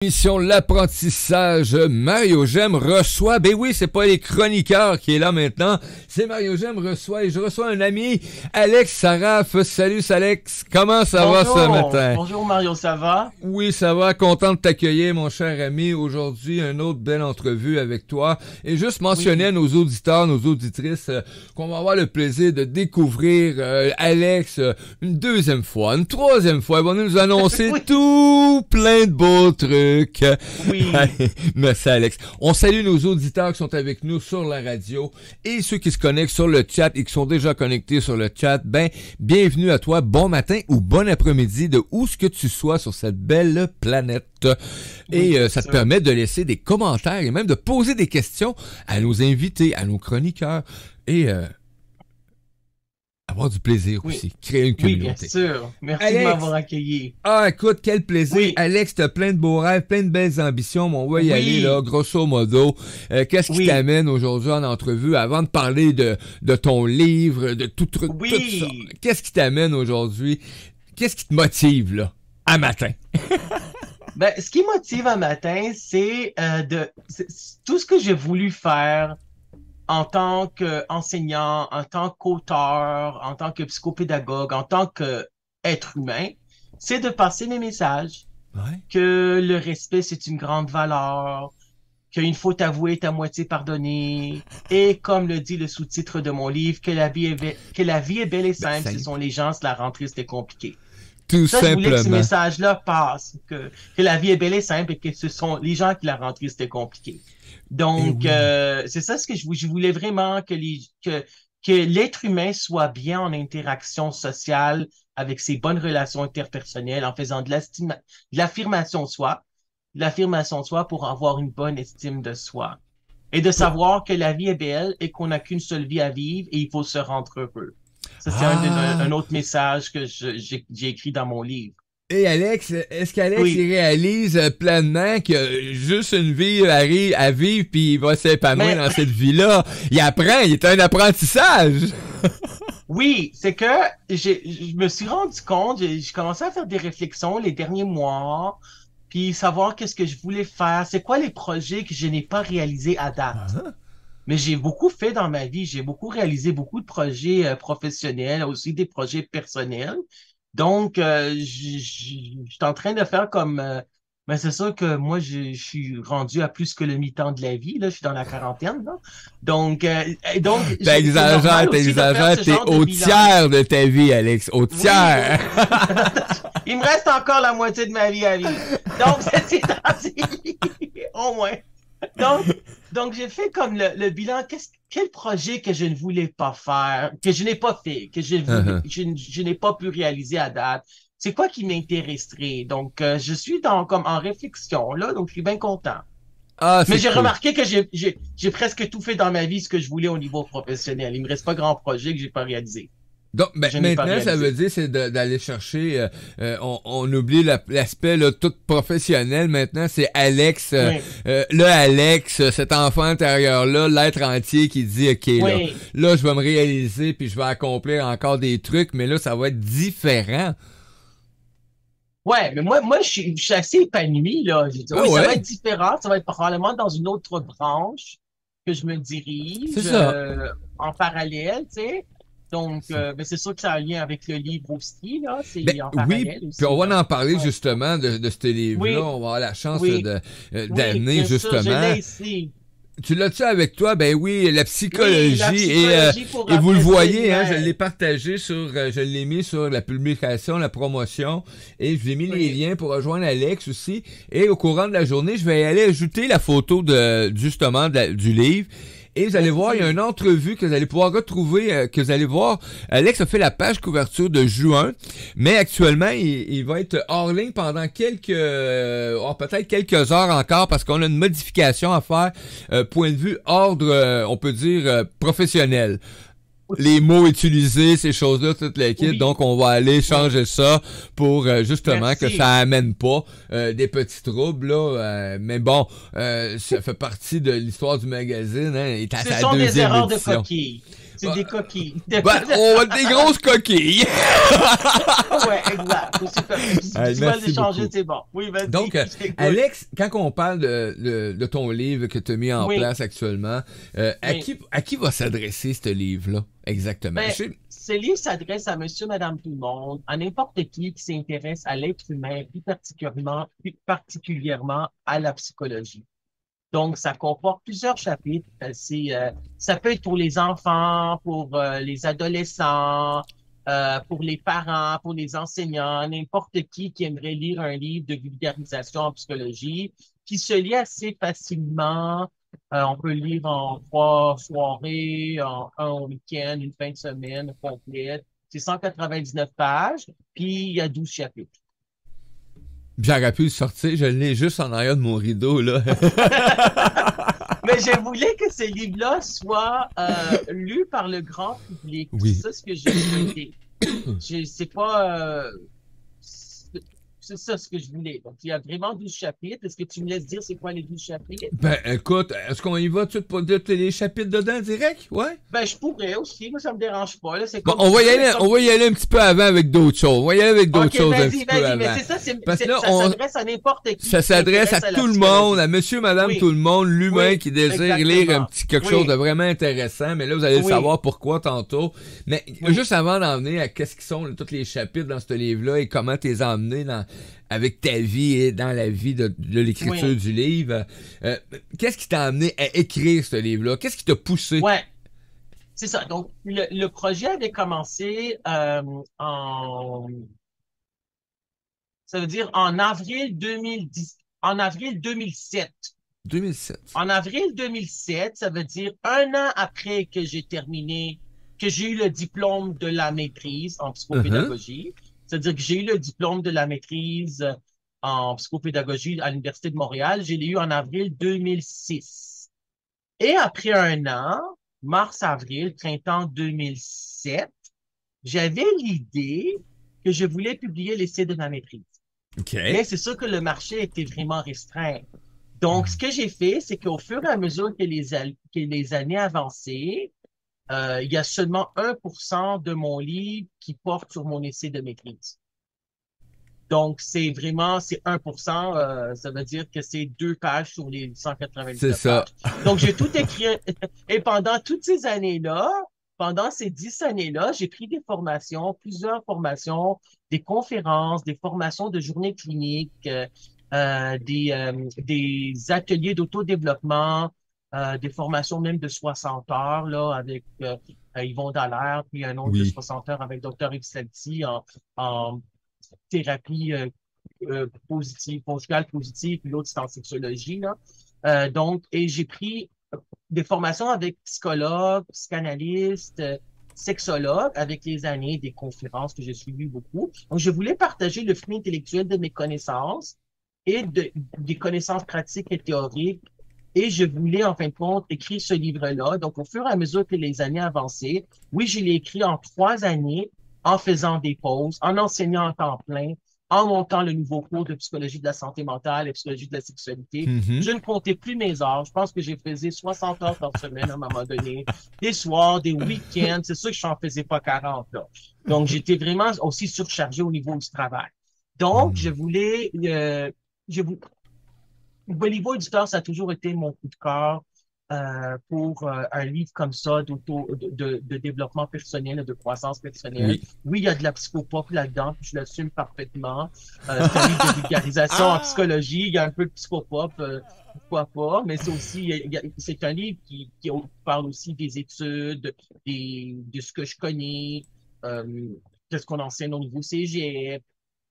Mission l'apprentissage, Mario Gem reçoit, ben oui, c'est pas les chroniqueurs qui est là maintenant, c'est Mario Gem reçoit et je reçois un ami, Alex Saraf. Salut Alex, comment ça va ce matin? Bonjour Mario, ça va? Oui, ça va, content de t'accueillir mon cher ami. Aujourd'hui, une autre belle entrevue avec toi et juste mentionner à nos auditeurs, nos auditrices qu'on va avoir le plaisir de découvrir Alex une deuxième fois, une troisième fois. Il va nous annoncer tout plein de beaux trucs. Oui. Merci Alex. On salue nos auditeurs qui sont avec nous sur la radio et ceux qui se connectent sur le chat et qui sont déjà connectés sur le chat. Ben, bienvenue à toi. Bon matin ou bon après-midi de où ce que tu sois sur cette belle planète. Et ça te permet de laisser des commentaires et même de poser des questions à nos invités, à nos chroniqueurs et avoir du plaisir aussi, créer une communauté. Oui, bien sûr. Merci Alex, de m'avoir accueilli. Ah, écoute, quel plaisir. Oui. Alex, t'as plein de beaux rêves, plein de belles ambitions, mais on va y aller, là, grosso modo. Qu'est-ce qui t'amène aujourd'hui en entrevue, avant de parler de ton livre, de tout truc, tout ça? Qu'est-ce qui t'amène aujourd'hui? Qu'est-ce qui te motive, là, à matin? Ben, ce qui motive à matin, c'est tout ce que j'ai voulu faire en tant qu'enseignant, en tant qu'auteur, en tant que psychopédagogue, en tant qu'être humain, c'est de passer mes messages. Ouais. Que le respect, c'est une grande valeur, qu'une faute avouée est à moitié pardonnée, et comme le dit le sous-titre de mon livre, que la vie est belle et simple, ce sont les gens qui la rendent triste et compliquée. Tout Ça, simplement. je voulais que ce message-là passe, que la vie est belle et simple et que ce sont les gens qui la rendent triste et compliquée. Donc, c'est ça ce que je voulais vraiment que l'être humain soit bien en interaction sociale avec ses bonnes relations interpersonnelles en faisant de l'affirmation de soi pour avoir une bonne estime de soi et de savoir que la vie est belle et qu'on n'a qu'une seule vie à vivre et il faut se rendre heureux. Ça, c'est un autre message que j'ai écrit dans mon livre. Et Alex, est-ce qu'Alex il réalise pleinement que juste une vie arrive à vivre puis il va s'épanouir dans cette vie-là? Il apprend, il est un apprentissage! Oui, c'est que je me suis rendu compte, j'ai commencé à faire des réflexions les derniers mois, puis savoir qu'est-ce que je voulais faire, c'est quoi les projets que je n'ai pas réalisés à date. Mais j'ai beaucoup fait dans ma vie, j'ai beaucoup réalisé beaucoup de projets professionnels, aussi des projets personnels. Donc, je suis en train de faire comme... ben c'est sûr que moi, je suis rendu à plus que le mi-temps de la vie. Là, je suis dans la quarantaine. Là. Donc, t'exagères, t'es au tiers de ta vie, Alex, au tiers. Oui. Il me reste encore la moitié de ma vie à vivre. Donc, c'est au moins. Donc, j'ai fait comme le bilan. Quel projet que je ne voulais pas faire, que je n'ai pas fait, que je n'ai pas pu réaliser à date? C'est quoi qui m'intéresserait? Donc, je suis comme en réflexion, là, donc je suis bien content. Mais j'ai remarqué que j'ai presque tout fait dans ma vie ce que je voulais au niveau professionnel. Il me reste pas grand projet que j'ai pas réalisé. Donc, maintenant, ça veut dire c'est d'aller chercher, on oublie l'aspect là, tout professionnel. Maintenant, c'est Alex, le Alex, cet enfant intérieur-là, l'être entier qui dit, OK, là, je vais me réaliser puis je vais accomplir encore des trucs, mais là, ça va être différent. Ouais, mais moi, je suis assez épanoui, là. Je dis, ça va être différent, ça va être probablement dans une autre branche que je me dirige, en parallèle, tu sais. Donc, c'est sûr que ça a un lien avec le livre aussi, là. C'est en parallèle aussi. Puis on va en parler justement de ce livre-là. On va avoir la chance d'amener justement. Je l'ai ici. Tu l'as-tu avec toi? Ben oui, la psychologie, et vous le voyez, hein, je l'ai partagé je l'ai mis sur la publication, la promotion, et je vous ai mis les liens pour rejoindre Alex aussi. Et au courant de la journée, je vais aller ajouter la photo du livre. Et vous allez voir, il y a une entrevue que vous allez pouvoir retrouver, que vous allez voir. Alex a fait la page couverture de juin, mais actuellement, il va être hors ligne pendant peut-être quelques heures encore parce qu'on a une modification à faire, point de vue ordre, on peut dire, professionnel. Les mots utilisés, ces choses-là, toute l'équipe. Donc, on va aller changer ça pour justement que ça amène pas des petits troubles. Là, mais bon, ça fait partie de l'histoire du magazine. Hein, ce sont des erreurs de coquille. C'est des coquilles. Ben, on va des grosses coquilles. Ouais, exact. Si tu vas les changer, c'est bon. Oui, vas-y. Donc, Alex, quand on parle de ton livre que tu as mis en place actuellement, à qui va s'adresser ce livre-là, exactement? Ben, ce livre s'adresse à monsieur, madame, tout le monde, à n'importe qui s'intéresse à l'être humain, plus particulièrement à la psychologie. Donc, ça comporte plusieurs chapitres. Ça peut être pour les enfants, pour les adolescents, pour les parents, pour les enseignants, n'importe qui aimerait lire un livre de vulgarisation en psychologie, qui se lit assez facilement. On peut le lire en 3 soirées, en un week-end, une fin de semaine complète. C'est 199 pages, puis il y a 12 chapitres. J'aurais pu le sortir, je l'ai juste en arrière de mon rideau, là. Mais je voulais que ce livre-là soit lu par le grand public. Oui. C'est ça ce que j'ai souhaité. C'est pas... c'est ça ce que je voulais. Donc, il y a vraiment 12 chapitres. Est-ce que tu me laisses dire c'est quoi les 12 chapitres? Ben, écoute, est-ce qu'on y va tout pour dire les chapitres dedans direct? Ouais? Ben, je pourrais aussi. Moi, ça me dérange pas. Là. Bon, on va y aller un petit peu avant avec d'autres choses. On va y aller avec d'autres choses un petit peu avant. Mais c'est ça, ça s'adresse à n'importe qui. Ça s'adresse à tout le monde, à monsieur, madame, tout le monde, l'humain qui désire lire quelque chose de vraiment intéressant. Mais là, vous allez savoir pourquoi tantôt. Mais juste avant d'en venir à qu'est-ce qui sont tous les chapitres dans ce livre-là et comment tu les as emmenés avec ta vie et dans la vie de l'écriture du livre. Qu'est-ce qui t'a amené à écrire ce livre-là? Qu'est-ce qui t'a poussé? Ouais, c'est ça. Donc, le projet avait commencé ça veut dire en avril 2007. 2007. En avril 2007, ça veut dire un an après que j'ai eu le diplôme de la maîtrise en psychopédagogie. C'est-à-dire que j'ai eu le diplôme de la maîtrise en psychopédagogie à l'Université de Montréal. Je l'ai eu en avril 2006. Et après un an, mars-avril, printemps 2007, j'avais l'idée que je voulais publier l'essai de ma maîtrise. Okay. Mais c'est sûr que le marché était vraiment restreint. Donc, ce que j'ai fait, c'est qu'au fur et à mesure que les années avançaient, il y a seulement 1% de mon livre qui porte sur mon essai de maîtrise. Donc, c'est 1%, ça veut dire que c'est 2 pages sur les 199 c'est ça. pages. Donc, j'ai tout écrit. Et pendant toutes ces années-là, pendant ces 10 années-là, j'ai pris plusieurs formations, des conférences, des formations de journée clinique, des ateliers d'autodéveloppement, des formations même de 60 heures là, avec Yvon Dallaire, puis un autre de 60 heures avec Dr. Yves Salty en thérapie positive, conjugale positive, puis l'autre c'est en sexologie. Là. Donc, et j'ai pris des formations avec psychologues, psychanalystes, sexologues avec les années, des conférences que j'ai suivies beaucoup. Donc, je voulais partager le fruit intellectuel de mes connaissances et des connaissances pratiques et théoriques. Et je voulais, en fin de compte, écrire ce livre-là. Donc, au fur et à mesure que les années avançaient, oui, je l'ai écrit en 3 années, en faisant des pauses, en enseignant en temps plein, en montant le nouveau cours de psychologie de la santé mentale et psychologie de la sexualité. Je ne comptais plus mes heures. Je pense que j'ai fait 60 heures par semaine à un moment donné. Des soirs, des week-ends. C'est sûr que je n'en faisais pas 40. Là. Donc, j'étais vraiment aussi surchargé au niveau du travail. Donc, je voulais... Bollywood Éditeur, ça a toujours été mon coup de cœur pour un livre comme ça de développement personnel, de croissance personnelle. Oui, il y a de la psychopop là-dedans, puis je l'assume parfaitement. C'est un livre de vulgarisation en psychologie, il y a un peu de psychopop, pourquoi pas, mais c'est aussi, c'est un livre qui parle aussi des études, de ce que je connais, qu'est-ce qu'on enseigne au niveau cégep,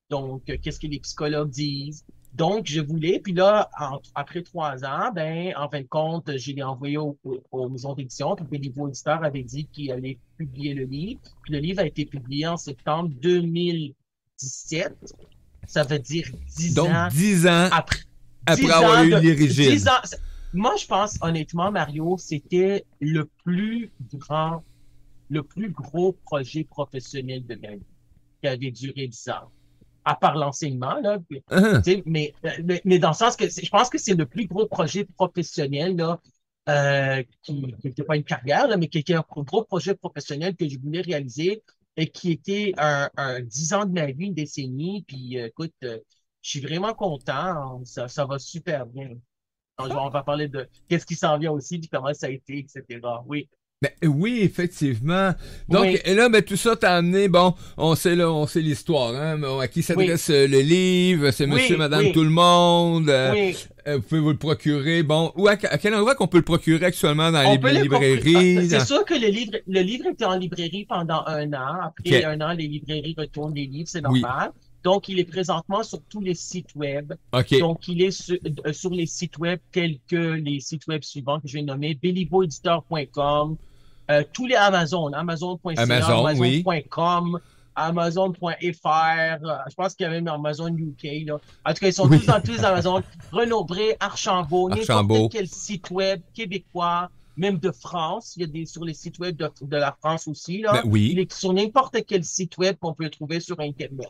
donc qu'est-ce que les psychologues disent. Donc, je voulais, puis là, après 3 ans, en fin de compte, je l'ai envoyé aux maisons d'édition, puis le niveau éditeur avait dit qu'il allait publier le livre. Puis le livre a été publié en septembre 2017. Ça veut dire 10 ans. Donc, 10 ans après avoir eu l'origine. 10 ans. Moi, je pense, honnêtement, Mario, c'était le plus gros projet professionnel de ma vie, qui avait duré 10 ans. À part l'enseignement, là. Mais dans le sens que je pense que c'est le plus gros projet professionnel là, qui n'était pas une carrière, là, mais qui était un gros projet professionnel que je voulais réaliser et qui était un 10 ans de ma vie, une décennie. Puis écoute, je suis vraiment content. Ça va super bien. On va parler de qu'est-ce qui s'en vient aussi, puis comment ça a été, etc. Oui. Ben, oui, effectivement. Donc, Oui, et là, ben, tout ça t'a amené, bon, on sait l'histoire, hein, bon, à qui oui, s'adresse le livre, c'est monsieur, oui, madame, tout oui, le monde, oui. vous pouvez vous le procurer, bon, à quel endroit qu'on peut le procurer actuellement dans On les peut le comprer. librairies, C'est sûr que le livre était en librairie pendant un an. Après Ok, un an, les librairies retournent les livres, c'est oui, normal. Donc, il est présentement sur tous les sites web. ok, Donc, il est sur les sites web tels que les sites web suivants que je vais nommer, belliboeditor.com, tous les Amazon, Amazon.ca, Amazon, oui, Amazon.com, Amazon.fr, je pense qu'il y a même Amazon UK, là. En tout cas, ils sont oui, tous dans tous les Amazon. Renaud-Bré, Archambault, n'importe Archambault, quel site web québécois, même de France. Il y a des sur les sites web de la France aussi, ben là. Il oui, est sur n'importe quel site web qu'on peut trouver sur Internet.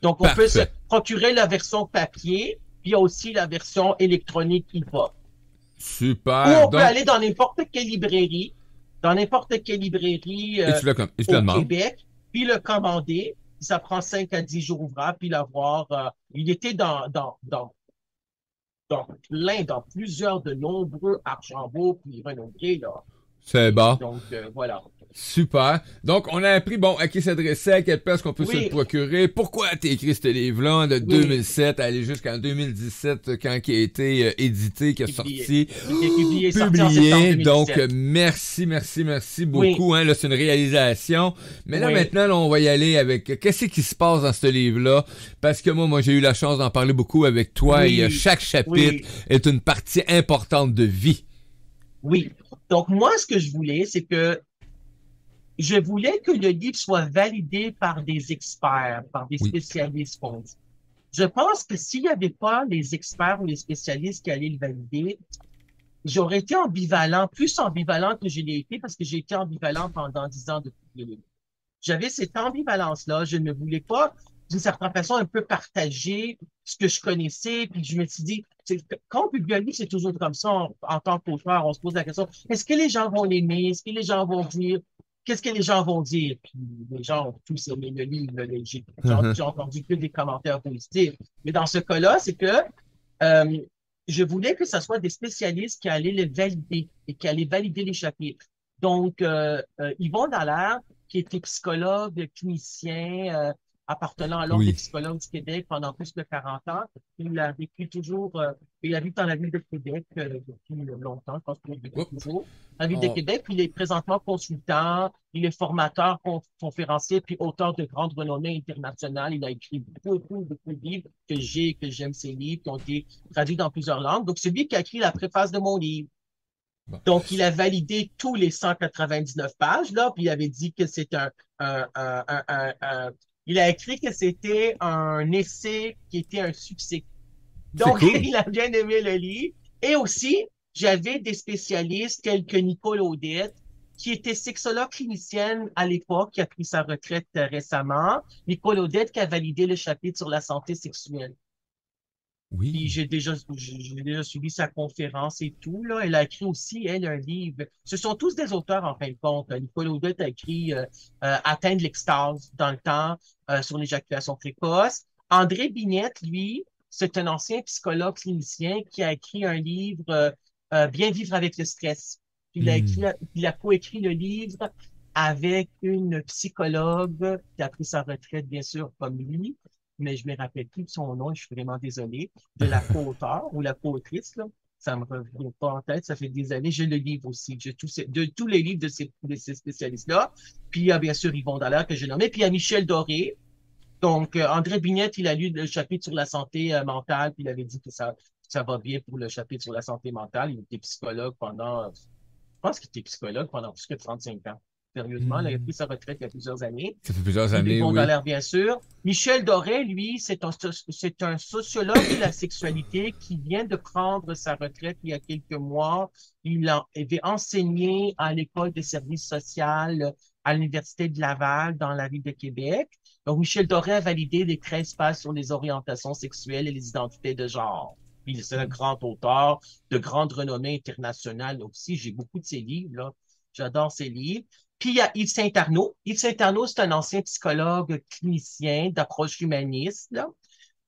Donc, on peut se parfait, procurer la version papier, puis il y a aussi la version électronique e-book. Ou super, on peut donc, aller dans n'importe quelle librairie et tu le au demandes. Québec, puis le commander. Ça prend 5 à 10 jours ouvrables, puis l'avoir. Il était dans plusieurs de nombreux Archambault, puis Renaud-Bré, là. C'est Et bon. donc, voilà. Super. Donc, on a appris, bon, à qui s'adresser, à quelle place qu'on peut se le Oui, procurer, pourquoi t'as écrit ce livre-là de oui, 2007 à aller jusqu'en 2017 quand il a été édité, qui est publié. sorti, Il est publié, sorti en septembre publié. Donc, 2017. merci Oui, beaucoup. Hein. Là, c'est une réalisation. Mais là, oui, maintenant, là, on va y aller avec qu'est-ce qui se passe dans ce livre-là. Parce que moi, j'ai eu la chance d'en parler beaucoup avec toi et oui, chaque chapitre oui, est une partie importante de vie. oui. Donc, moi, ce que je voulais, c'est que je voulais que le livre soit validé par des experts, par des Oui. spécialistes. Qu'on dit. Je pense que s'il n'y avait pas les experts ou les spécialistes qui allaient le valider, j'aurais été ambivalent, plus ambivalent que je l'ai été parce que j'ai été ambivalent pendant 10 ans depuis le livre. J'avais cette ambivalence-là. Je ne voulais pas, d'une certaine façon, un peu partager ce que je connaissais. Puis je me suis dit, quand on publie un livre, c'est toujours comme ça en tant qu'auteur. On se pose la question, est-ce que les gens vont l'aimer? Est-ce que les gens vont dire? Qu'est-ce que les gens vont dire? Puis les gens ont tous aimé le livre. Là. J'ai entendu que des commentaires positifs. Mais dans ce cas-là, c'est que euh, je voulais que ce soit des spécialistes qui allaient le valider et qui allaient valider les chapitres. Donc, Yvon Dallaire, qui était psychologue, clinicien, appartenant à l'Ordre des Oui. psychologues du Québec pendant plus de 40 ans. Il a vécu toujours, il habite dans la ville de Québec depuis longtemps, je pense qu'il habite Oups. toujours. La ville de On- Québec, il est présentement consultant, il est formateur, conférencier, puis auteur de grande renommée internationale. Il a écrit beaucoup de livres que j'aime ses livres, qui ont été traduits dans plusieurs langues. Donc, c'est lui qui a écrit la préface de mon livre. bon. Donc, il a validé tous les 199 pages, là, puis il avait dit que c'est il a écrit que c'était un essai qui était un succès. C'est Donc, cool. il a bien aimé le livre. Et aussi, j'avais des spécialistes tels que Nicole Audette, qui était sexologue clinicienne à l'époque, qui a pris sa retraite récemment. Nicole Audette qui a validé le chapitre sur la santé sexuelle. Puis Oui. j'ai déjà suivi sa conférence et tout, là. Elle a écrit aussi, elle, un livre. Ce sont tous des auteurs, en fin de compte. Nicole Audette a écrit Atteindre l'extase dans le temps sur l'éjaculation précoce. André Bignette, lui, c'est un ancien psychologue clinicien qui a écrit un livre Bien vivre avec le stress. Hmm. Il a coécrit le livre avec une psychologue qui a pris sa retraite, bien sûr, comme lui, mais je me rappelle plus de son nom, je suis vraiment désolé, de la co-auteure ou la co-autrice, là. Ça me revient pas en tête, ça fait des années. J'ai le livre aussi. J'ai tous les livres de ces spécialistes-là. Puis il y a bien sûr Yvon Dallaire que j'ai nommé. Puis il y a Michel Doré. Donc, André Bignette, il a lu le chapitre sur la santé mentale, puis il avait dit que ça va bien pour le chapitre sur la santé mentale. Il était psychologue pendant, je pense qu'il était psychologue pendant plus que 35 ans. Sérieusement, là, il a Hmm. pris sa retraite il y a plusieurs années. Ça fait plusieurs Puis années, Yvon oui. Dallaire, bien sûr. Michel Doré, lui, c'est un sociologue de la sexualité qui vient de prendre sa retraite il y a quelques mois. Il avait enseigné à l'école de services social à l'Université de Laval dans la ville de Québec. Donc, Michel Doré a validé les 13 pages sur les orientations sexuelles et les identités de genre. Puis c'est un grand auteur de grande renommée internationale aussi. J'ai beaucoup de ses livres, là. J'adore ses livres. Puis il y a Yves Saint-Arnaud. Yves Saint-Arnaud, c'est un ancien psychologue clinicien d'approche humaniste, là,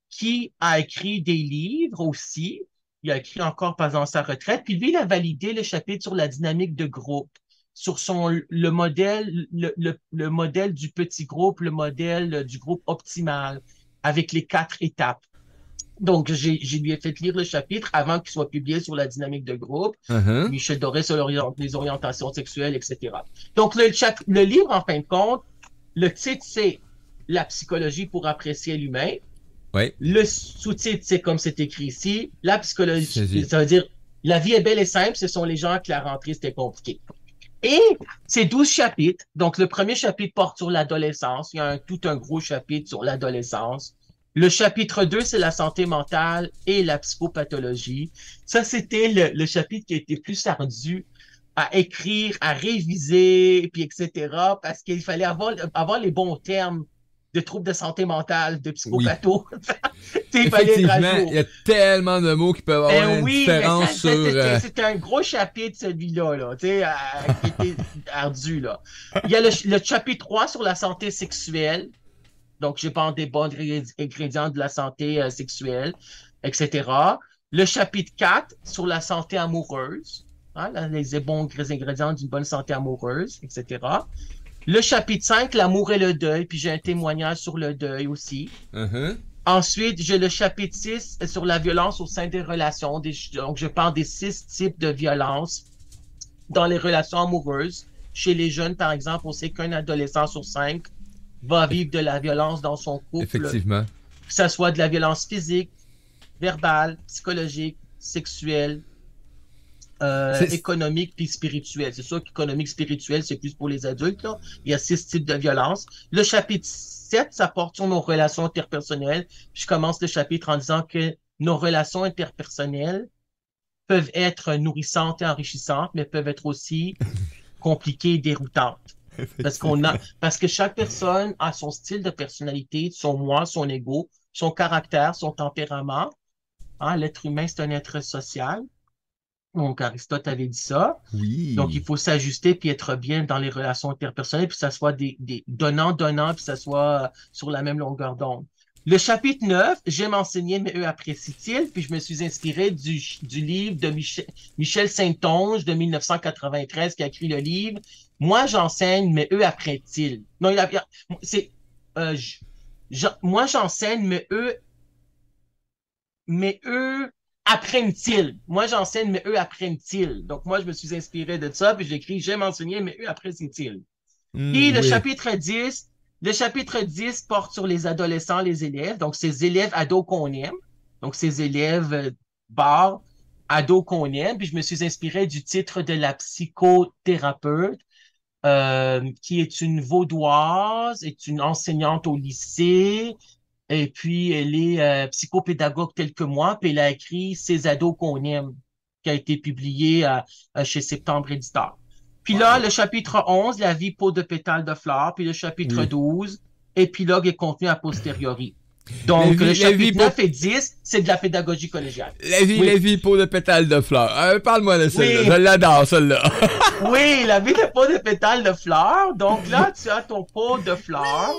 qui a écrit des livres aussi. Il a écrit encore pendant sa retraite. Puis lui, il a validé le chapitre sur la dynamique de groupe, sur le modèle, le modèle du petit groupe, le modèle du groupe optimal, avec les 4 étapes. Donc, je lui ai fait lire le chapitre avant qu'il soit publié sur la dynamique de groupe. Michel Doré sur les orientations sexuelles, etc. Donc, le livre, en fin de compte, le titre, c'est La psychologie pour apprécier l'humain. Oui. Le sous-titre, c'est comme c'est écrit ici, la psychologie, ça veut dire la vie est belle et simple, ce sont les gens qui la rentrée, c'était compliqué. Et c'est 12 chapitres. Donc, le premier chapitre porte sur l'adolescence. Il y a tout un gros chapitre sur l'adolescence. Le chapitre 2, c'est la santé mentale et la psychopathologie. Ça, c'était le chapitre qui a été plus ardu à écrire, à réviser, puis etc. Parce qu'il fallait avoir les bons termes de troubles de santé mentale, de psychopatho. Effectivement, il y a tellement de mots qui peuvent avoir une différence sur... C'était un gros chapitre, celui-là, là, qui était ardu. Là. Il y a le chapitre 3 sur la santé sexuelle. Donc, j'ai pas des bons ingrédients de la santé sexuelle, etc. Le chapitre 4 sur la santé amoureuse. Hein, les bons ingrédients d'une bonne santé amoureuse, etc. Le chapitre 5, l'amour et le deuil, puis j'ai un témoignage sur le deuil aussi. Ensuite, j'ai le chapitre 6 sur la violence au sein des relations. Donc, je parle des 6 types de violence dans les relations amoureuses. Chez les jeunes, par exemple, on sait qu'un adolescent sur 5 va vivre de la violence dans son couple. Effectivement. Que ce soit de la violence physique, verbale, psychologique, sexuelle, économique puis spirituelle. C'est sûr qu'économique, spirituelle, c'est plus pour les adultes. Là. Il y a 6 types de violence. Le chapitre 7, ça porte sur nos relations interpersonnelles. Je commence le chapitre en disant que nos relations interpersonnelles peuvent être nourrissantes et enrichissantes, mais peuvent être aussi compliquées et déroutantes. Parce que chaque personne a son style de personnalité, son moi, son ego, son caractère, son tempérament. Hein, l'être humain, c'est un être social. Donc, Aristote avait dit ça. Oui. Donc, il faut s'ajuster puis être bien dans les relations interpersonnelles, puis que ça soit des donnant-donnant, puis que ça soit sur la même longueur d'onde. Le chapitre 9, j'aime enseigner, mais eux apprécient-ils, puis je me suis inspiré du livre de Michel Saint-Onge de 1993 qui a écrit le livre « Moi, j'enseigne, mais eux apprennent-ils ». Non, c'est moi, j'enseigne, mais eux apprennent-ils. Moi, j'enseigne, mais eux apprennent-ils. Donc, moi, je me suis inspiré de ça, puis j'ai écrit « J'aime enseigner, mais eux apprécient-ils ». Puis le chapitre 10, le chapitre 10 porte sur les adolescents, les élèves, donc ces élèves ados qu'on aime, donc ces élèves barres, ados qu'on aime, puis je me suis inspiré du titre de la psychothérapeute, qui est une vaudoise, est une enseignante au lycée, et puis elle est psychopédagogue tel que moi, puis elle a écrit « Ces ados qu'on aime », qui a été publié chez Septembre Éditeur. Puis là, le chapitre 11, la vie peau de pétale de fleurs. Puis le chapitre 12, épilogue et contenu a posteriori. Donc, le chapitre 9 et 10, c'est de la pédagogie collégiale. La vie peau de pétale de fleurs. Parle-moi de celle-là. Je l'adore, celle-là. Oui, la vie de peau de pétale de fleurs. Donc là, tu as ton pot de fleurs.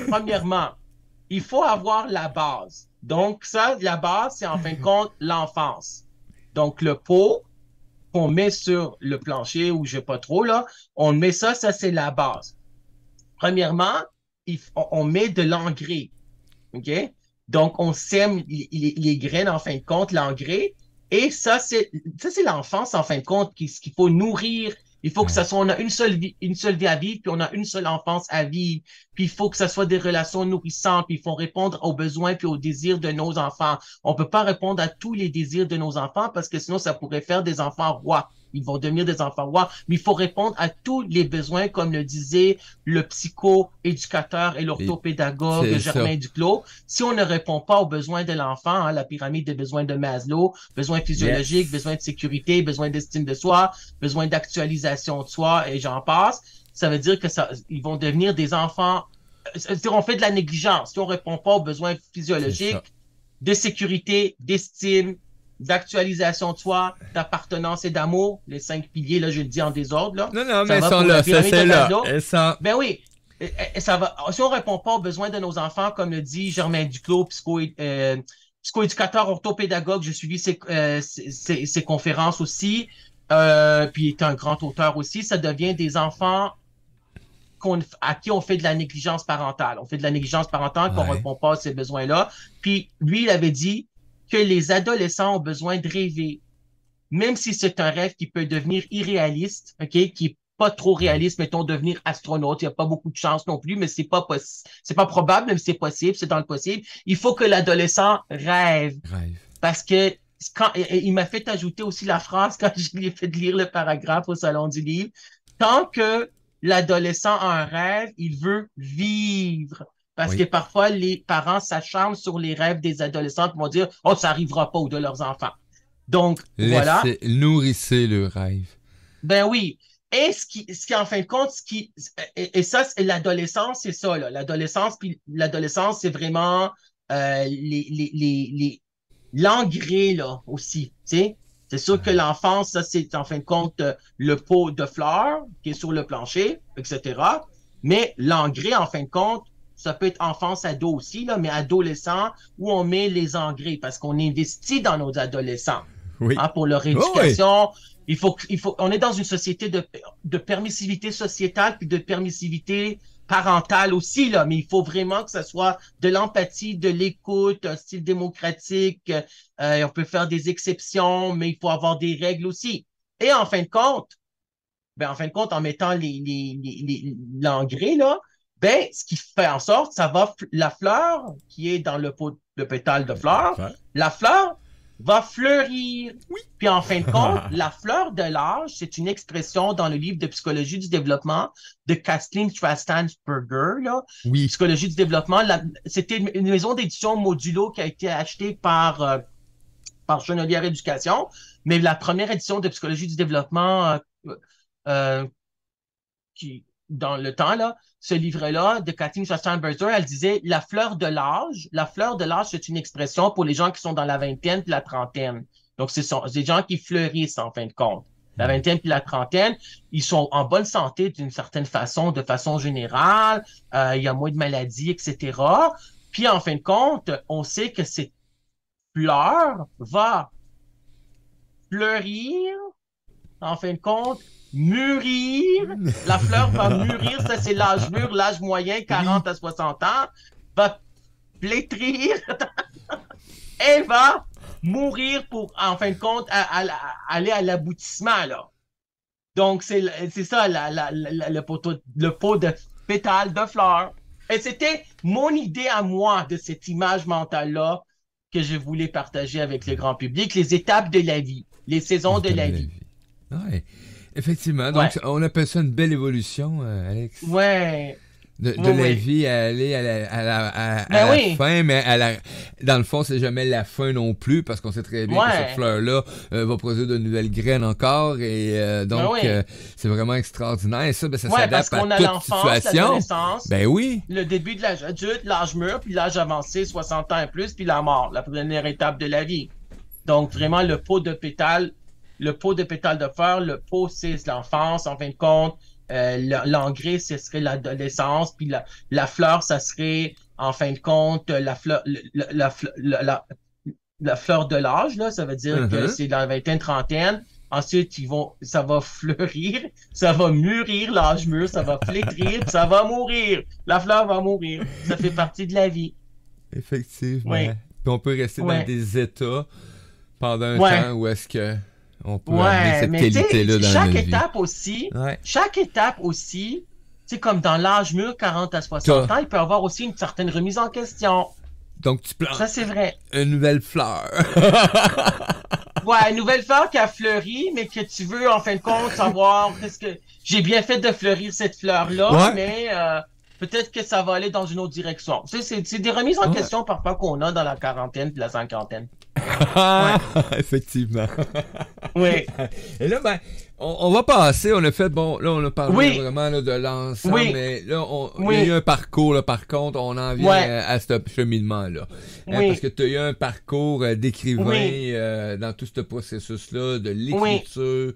Premièrement, il faut avoir la base. Donc ça, la base, c'est en fin de compte l'enfance. Donc le pot qu'on met sur le plancher ou je sais pas trop, là, on met ça c'est la base. Premièrement, on met de l'engrais, OK? Donc, on sème les graines, en fin de compte, l'engrais, et ça, c'est l'enfance, en fin de compte, qu'il faut nourrir. Il faut que ça soit, on a une seule vie à vivre, puis on a une seule enfance à vivre. Puis il faut que ça soit des relations nourrissantes, puis il faut répondre aux besoins puis aux désirs de nos enfants. On peut pas répondre à tous les désirs de nos enfants parce que sinon ça pourrait faire des enfants rois. Ils vont devenir des enfants rois, mais il faut répondre à tous les besoins, comme le disait le psycho-éducateur et l'orthopédagogue Germain Duclos. Si on ne répond pas aux besoins de l'enfant, hein, la pyramide des besoins de Maslow, besoins physiologiques, besoins de sécurité, besoins d'estime de soi, besoins d'actualisation de soi, et j'en passe, ça veut dire que ils vont devenir des enfants. C'est-à-dire, on fait de la négligence. Si on répond pas aux besoins physiologiques, de sécurité, d'estime, d'actualisation de soi, d'appartenance et d'amour, les 5 piliers, là, je le dis en désordre, là. Non, mais elles sont là, ça c'est là. Ben oui, et ça va. Si on répond pas aux besoins de nos enfants, comme le dit Germain Duclos, psychoéducateur orthopédagogue, j'ai suivi ses conférences aussi, puis il est un grand auteur aussi, ça devient des enfants à qui on fait de la négligence parentale. On fait de la négligence parentale qu'on répond pas à ces besoins-là. Puis lui, il avait dit que les adolescents ont besoin de rêver, même si c'est un rêve qui peut devenir irréaliste, ok, qui est pas trop réaliste, mettons devenir astronaute. Il n'y a pas beaucoup de chance non plus, mais c'est pas probable, même si c'est possible, c'est dans le possible. Il faut que l'adolescent rêve. Parce que il m'a fait ajouter aussi la phrase quand je lui ai fait lire le paragraphe au Salon du Livre. Tant que l'adolescent a un rêve, il veut vivre. Parce que parfois, les parents s'acharnent sur les rêves des adolescents et vont dire « Oh, ça n'arrivera pas » ou de leurs enfants. Donc, voilà. Nourrissez le rêve. Ben oui. Et ce qui en fin de compte, et ça, c'est l'adolescence, c'est ça, là. L'adolescence, c'est vraiment l'engrais, là, aussi, tu sais. C'est sûr que l'enfance, ça, c'est en fin de compte le pot de fleurs qui est sur le plancher, etc. Mais l'engrais, en fin de compte, ça peut être enfance, ado aussi, là, mais adolescent, où on met les engrais parce qu'on investit dans nos adolescents pour leur éducation. On est dans une société de permissivité sociétale puis de permissivité parentale aussi, là, mais il faut vraiment que ça soit de l'empathie, de l'écoute, un style démocratique. On peut faire des exceptions, mais il faut avoir des règles aussi. Et en fin de compte, en mettant l'engrais, là, ce qui fait en sorte, la fleur qui est dans le pétale de fleur, la fleur va fleurir. Puis en fin de compte, la fleur de l'âge, c'est une expression dans le livre de psychologie du développement de Kathleen Strastansberger, là. Psychologie du développement. C'était une maison d'édition modulo qui a été achetée par Chenelière Éducation, mais la première édition de psychologie du développement qui dans le temps, là, ce livre-là de Kathleen Strastansberger, elle disait la fleur de l'âge, c'est une expression pour les gens qui sont dans la vingtaine puis la trentaine. Donc, c'est des gens qui fleurissent en fin de compte. La vingtaine puis la trentaine, ils sont en bonne santé d'une certaine façon, de façon générale, il y a moins de maladies, etc. Puis, en fin de compte, on sait que cette fleur va fleurir, en fin de compte, mûrir, la fleur va mûrir, ça c'est l'âge mûr, l'âge moyen, 40 à 60 ans, va flétrir, elle va mourir pour, en fin de compte, aller à l'aboutissement, là. Donc, c'est ça, le pot de pétales de fleurs. Et c'était mon idée à moi de cette image mentale-là que je voulais partager avec le grand public, les étapes de la vie, les saisons de la vie. Ouais. Effectivement, donc on appelle ça une belle évolution, Alex. Ouais. De la vie à aller à la fin, mais dans le fond, c'est jamais la fin non plus, parce qu'on sait très bien que cette fleur-là va produire de nouvelles graines encore, et donc c'est vraiment extraordinaire. Et ça, ça s'adapte à toute situation. L'adolescence, le début de l'âge adulte, l'âge mûr, puis l'âge avancé, 60 ans et plus, puis la mort, la première étape de la vie. Donc vraiment, le pot de pétales de fleurs, le pot, c'est l'enfance, en fin de compte. L'engrais, ce serait l'adolescence, puis la fleur, ça serait, en fin de compte, la fleur de l'âge, là, ça veut dire que c'est dans la vingtaine, trentaine. Ensuite, ça va fleurir, ça va mûrir, l'âge mûr, ça va flétrir, puis ça va mourir. La fleur va mourir. Ça fait partie de la vie. Effectivement. Puis on peut rester dans des états pendant un temps où est-ce que on peut amener cette qualité-là dans la vie. Chaque étape aussi, tu sais, comme dans l'âge mûr, 40 à 60 ans, il peut y avoir aussi une certaine remise en question. Donc, tu plantes ça, c'est vrai. Une nouvelle fleur. Une nouvelle fleur qui a fleuri, mais que tu veux, en fin de compte, savoir qu'est-ce que j'ai bien fait de fleurir cette fleur-là, mais peut-être que ça va aller dans une autre direction. C'est des remises en question parfois qu'on a dans la quarantaine et la cinquantaine. Ah, effectivement. Oui. Et là, ben, on va passer, on a fait, bon, là, on a parlé vraiment là, de l'ensemble, mais là, il y a eu un parcours, là, par contre, on en vient à ce cheminement-là. Hein, parce que tu as eu un parcours d'écrivain dans tout ce processus-là, de l'écriture.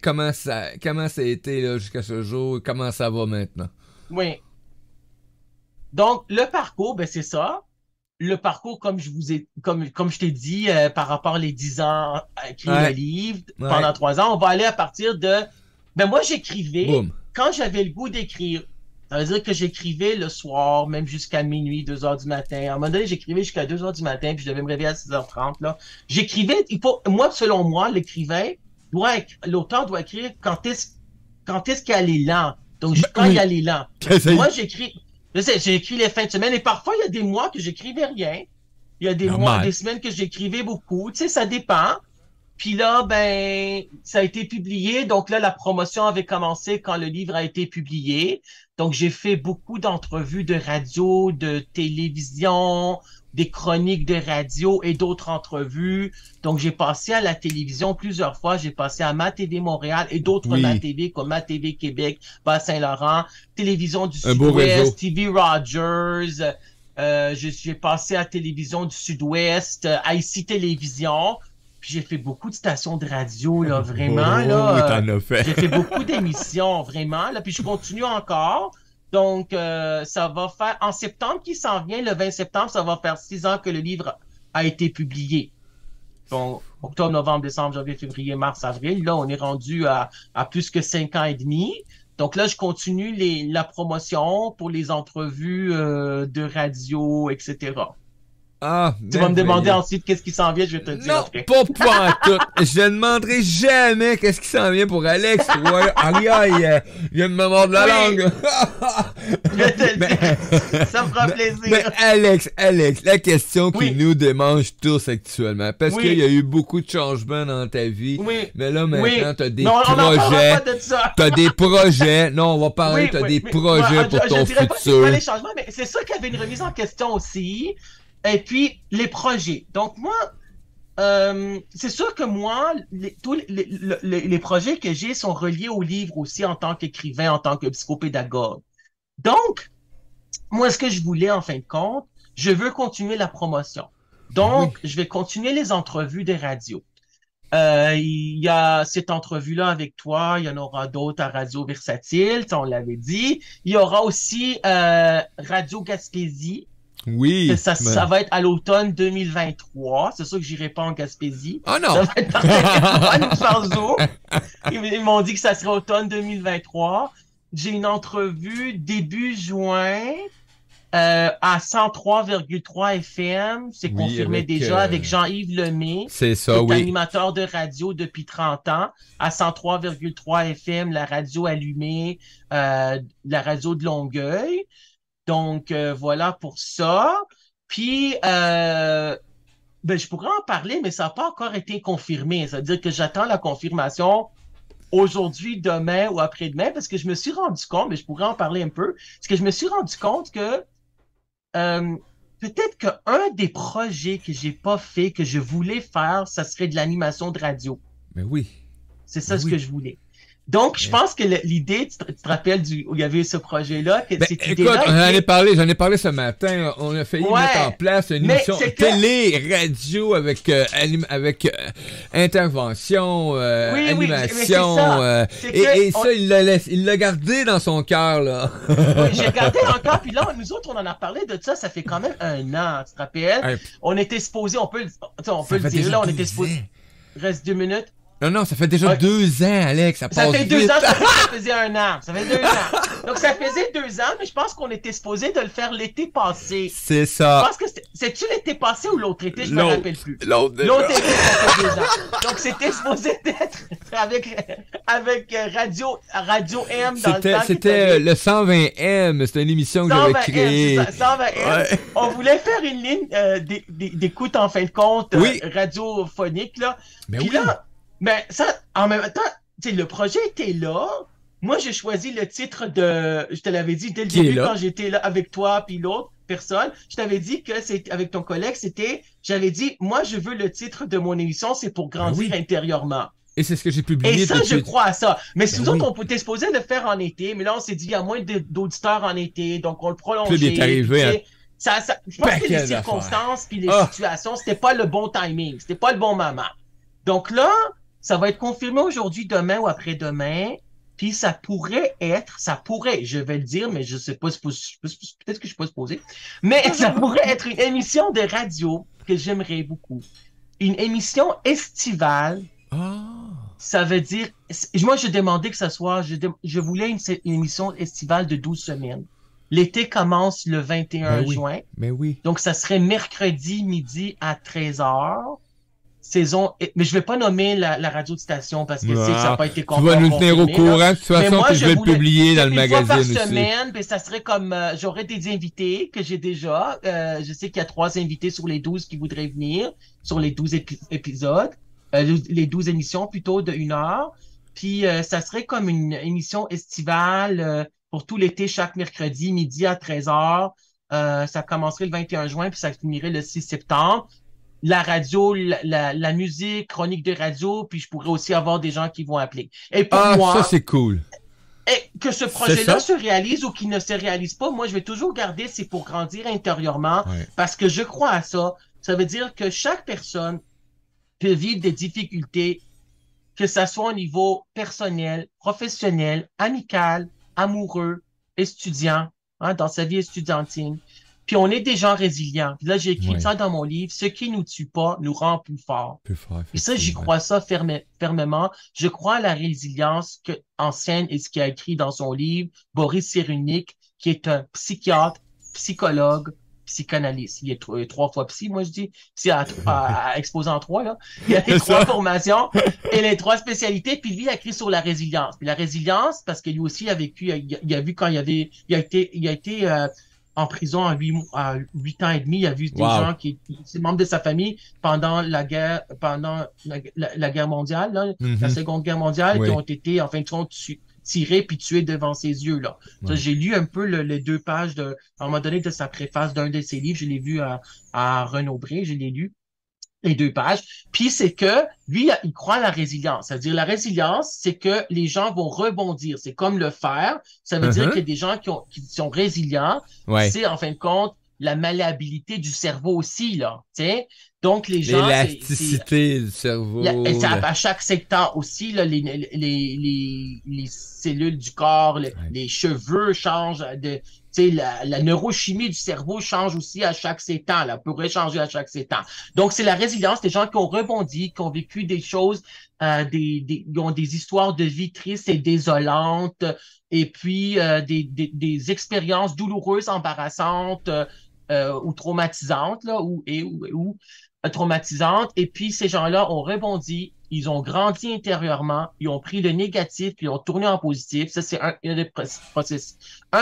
Comment ça a été là, jusqu'à ce jour? Comment ça va maintenant? Oui. Donc, le parcours, ben c'est ça. Le parcours, comme je t'ai dit, par rapport les 10 ans à écrire le livre, pendant 3 ans, on va aller à partir de... Ben moi, j'écrivais quand j'avais le goût d'écrire. Ça veut dire que j'écrivais le soir, même jusqu'à minuit, 2 heures du matin. À un moment donné, j'écrivais jusqu'à 2 heures du matin, puis je devais me réveiller à 6h30, là. J'écrivais, moi, selon moi, l'auteur doit écrire quand est-ce qu'il y a l'élan. Donc, quand il y a l'élan. Moi, j'écris... Je sais, j'ai écrit les fins de semaine et parfois, il y a des mois que j'écrivais rien. Il y a des des semaines que j'écrivais beaucoup. Tu sais, ça dépend. Puis là, ben, ça a été publié. Donc là, la promotion avait commencé quand le livre a été publié. Donc, j'ai fait beaucoup d'entrevues de radio, de télévision, des chroniques de radio et d'autres entrevues. Donc, j'ai passé à la télévision plusieurs fois. J'ai passé à MaTV Montréal et d'autres MaTV comme MaTV Québec, Bas-Saint-Laurent, Télévision du Sud-Ouest, TV Rogers. J'ai passé à Télévision du Sud-Ouest, à ICI Télévision. Puis j'ai fait beaucoup de stations de radio, là, vraiment. J'ai fait beaucoup d'émissions, vraiment. Là, puis je continue encore. Donc, ça va faire... En septembre qui s'en vient, le 20 septembre, ça va faire 6 ans que le livre a été publié. Donc, octobre, novembre, décembre, janvier, février, mars, avril. Là, on est rendu à plus que 5 ans et demi. Donc là, je continue la promotion pour les entrevues de radio, etc. Ah, tu vas me demander ensuite qu'est-ce qui s'en vient, je vais te dire. Non, pas en tout. Je ne demanderai jamais qu'est-ce qui s'en vient pour Alex. Ouais, aïe, il vient de me mordre la langue. Je vais te le dire. Ça me fera plaisir. Mais Alex, la question qui nous démange tous actuellement, parce qu'il y a eu beaucoup de changements dans ta vie, mais là, maintenant, t'as des projets. T'as des projets. Non, on va parler, t'as des projets pour ton futur. C'est pas les changements, mais c'est ça qu'il y avait une remise en question aussi. Et puis, les projets. Donc, moi, c'est sûr que moi, tous les projets que j'ai sont reliés au livre aussi en tant qu'écrivain, en tant que psychopédagogue. Donc, moi, ce que je voulais, en fin de compte, je veux continuer la promotion. Donc, je vais continuer les entrevues des radios. Il y a cette entrevue-là avec toi, il y en aura d'autres à Radio Versatile, on l'avait dit. Il y aura aussi Radio Gaspésie. Oui. Ça va être à l'automne 2023. C'est sûr que j'irai pas en Gaspésie. Ah non! Ça va être par Zoom. Ils m'ont dit que ça serait automne 2023. J'ai une entrevue début juin à 103,3 FM. C'est confirmé déjà avec Jean-Yves Lemay. C'est ça, animateur de radio depuis 30 ans. À 103,3 FM, la radio allumée, la radio de Longueuil. Donc, voilà pour ça. Puis, je pourrais en parler, mais ça n'a pas encore été confirmé. C'est-à-dire que j'attends la confirmation aujourd'hui, demain ou après-demain, parce que je me suis rendu compte, mais je pourrais en parler un peu, parce que je me suis rendu compte que peut-être qu'un des projets que j'ai pas fait, que je voulais faire, ça serait de l'animation de radio. Mais oui. C'est ça ce que je voulais. Donc, je pense que l'idée, tu te rappelles où il y avait ce projet-là, que cette idée-là... Écoute, j'en ai parlé ce matin, on a failli mettre en place une émission télé-radio avec intervention, animation, et ça, il l'a gardé dans son cœur, là. Oui, j'ai gardé encore, puis là, nous autres, on en a parlé de ça fait quand même 1 an, tu te rappelles? On était supposés, on peut le dire, là, on était supposés... Reste 2 minutes. Non, ça fait déjà 2 ans, Alex. Ça fait 2 ans, ça faisait 1 an. Ça fait 2 ans. Donc, ça faisait 2 ans, mais je pense qu'on était supposé de le faire l'été passé. C'est ça. Je pense que c'est-tu l'été passé ou l'autre été? Je me rappelle plus. L'autre été, ça fait 2 ans. Donc, c'était supposé d'être avec Radio M dans le temps. C'était le 120M. C'était une émission que j'avais créée. 120M. Ouais. On voulait faire une ligne d'écoute, en fin de compte, radiophonique, là. Puis là, mais ça, en même temps, le projet était là. Moi, j'ai choisi le titre je te l'avais dit dès le début quand j'étais là avec toi puis l'autre. personne. Je t'avais dit que c'est avec ton collègue, j'avais dit, moi, je veux le titre de mon émission, c'est pour grandir intérieurement. Et c'est ce que j'ai publié. Et ça, je crois à ça. Mais Ben sinon, on était supposé le faire en été, mais là, on s'est dit, il y a moins d'auditeurs en été, donc on le prolonge. Puis est arrivé, hein. Je pense que les circonstances puis les situations, c'était pas le bon timing, c'était pas le bon moment. Donc là, ça va être confirmé aujourd'hui, demain ou après-demain. Puis ça pourrait, je vais le dire, mais je sais pas, peut-être que je suis pas supposé, mais ça pourrait être une émission de radio que j'aimerais beaucoup. Une émission estivale. Ça veut dire, moi je demandais que ça soit, je voulais une émission estivale de 12 semaines. L'été commence le 21 juin. Mais oui. Donc ça serait mercredi midi à 13h. Mais je vais pas nommer la radio de station parce que ça n'a pas été confirmé. Tu vas nous tenir au courant, de toute façon, puis je vais le publier dans le magazine par aussi. semaine, puis ça serait comme, j'aurais des invités que j'ai déjà. Je sais qu'il y a 3 invités sur les 12 qui voudraient venir, sur les 12 épisodes, les 12 émissions plutôt de 1 heure. Puis ça serait comme une émission estivale pour tout l'été, chaque mercredi, midi à 13h. Ça commencerait le 21 juin, puis ça finirait le 6 septembre. La radio, la musique, chronique de radio, puis je pourrais aussi avoir des gens qui vont appeler. Et pour moi, ça c'est cool. Et que ce projet-là se réalise ou qu'il ne se réalise pas, moi je vais toujours garder, c'est pour grandir intérieurement, parce que je crois à ça. Ça veut dire que chaque personne peut vivre des difficultés, que ça soit au niveau personnel, professionnel, amical, amoureux, étudiant, dans sa vie estudiantine. Puis on est des gens résilients. Puis là, j'ai écrit ça dans mon livre. Ce qui nous tue pas nous rend plus forts. Et ça, j'y crois ça fermement. Je crois à la résilience que enseigne et ce qu'il a écrit dans son livre, Boris Cyrulnik, qui est un psychiatre, psychologue, psychanalyste. Il est 3 fois psy, moi je dis. Psy à exposer en 3, là. Il a les 3 formations et les 3 spécialités. Puis lui, il a écrit sur la résilience. Puis la résilience, parce que lui aussi a vécu, il a vu quand il a été en prison à 8 ans et demi. Il a vu des gens c'est membres de sa famille pendant la guerre mondiale, là, la Seconde Guerre mondiale, qui ont été, en fin de compte, tirés puis tués devant ses yeux, là. Ça, j'ai lu un peu les 2 pages à un moment donné de sa préface d'un de ses livres. Je l'ai vu à Renaud-Bré, je l'ai lu. Les 2 pages. Puis c'est que lui, il croit à la résilience. C'est-à-dire la résilience, c'est que les gens vont rebondir. C'est comme le fer. Ça veut dire qu'il y a des gens qui sont résilients. C'est en fin de compte la malléabilité du cerveau aussi, là. T'sais? Donc les gens, l'élasticité du cerveau. À chaque secteur aussi, là, les cellules du corps, les cheveux changent la neurochimie du cerveau change aussi à chaque 7 ans, là, pourrait changer à chaque 7 ans. Donc, c'est la résilience des gens qui ont rebondi, qui ont vécu des choses, qui ont des histoires de vie tristes et désolantes, et puis des expériences douloureuses, embarrassantes ou traumatisantes, là, ou traumatisantes. Et puis, ces gens-là ont rebondi. Ils ont grandi intérieurement, ils ont pris le négatif, puis ils ont tourné en positif. Ça, c'est un